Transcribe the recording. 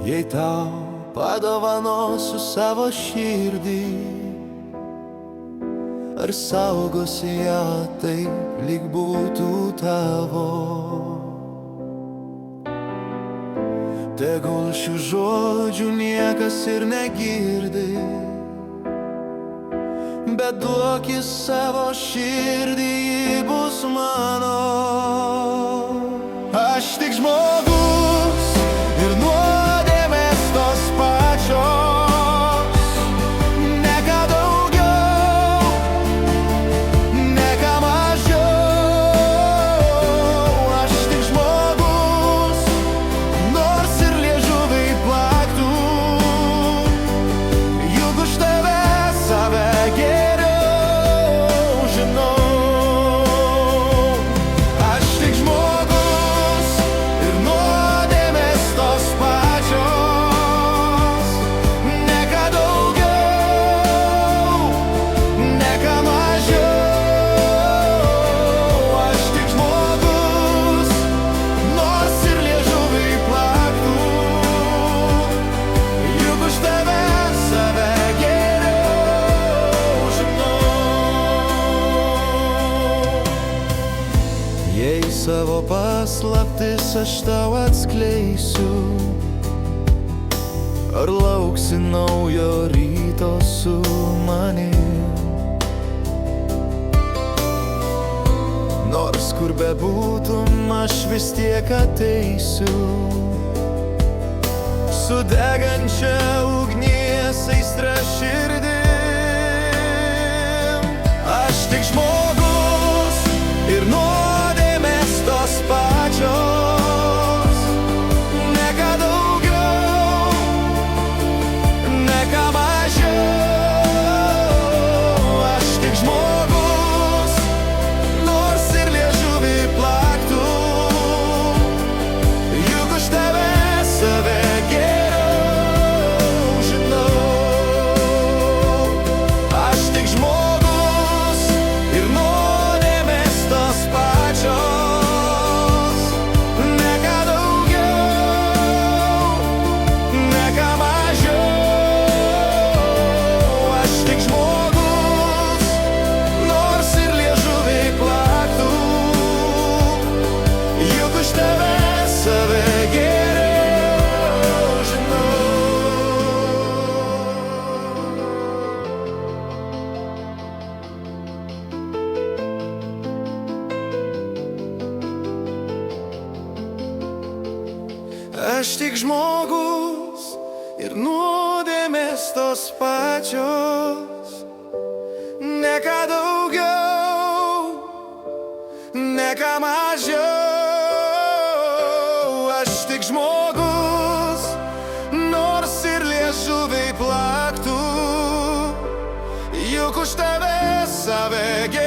Jei tau padovanosiu savo širdį, ar saugosi ją taip, lyg būtų tavo? Tegul šių žodžių niekas ir negirdi, bet duok į savo širdį, ji bus mano. Aš tik žmogus ir nuodėmės tos pačios, ne ką daugiau, ne ką mažiau. Aš tik žmogus, nors ir liežuviai plaktų, juk už tave save geriau žinau. Aš tik žmogus ir nuodėmės tos pačios, ne ką daugiau, ne ką mažiau. Aš tik žmogus, nors ir liežuviai plaktų, juk už tave save geriau žinau. Jei savo paslaptis aš tau atskleisiu, ar lauksi naujo ryto su manim? Nors kur bebūtum, aš vis tiek ateisiu, su degančia ugnies aistra širdim. Aš tik žmogus ir nuodėmės tos pačios, ne ką daugiau, ne ką mažiau. Aš tik žmogus, nors ir liežuviai plaktų, juk už tave save geriau žinau. Aš tik žmogus ir nuodėmės tos pačios, ne ką daugiau, ne ką mažiau. Aš tik žmogus, nors ir liežuviai plaktų, juk už tave save geriau žinau. Aš tik žmogus ir nuodėmės tos pačios, ne ką daugiau, ne ką mažiau. Aš tik žmogus, nors ir liežuviai plaktų, juk už tave save geriau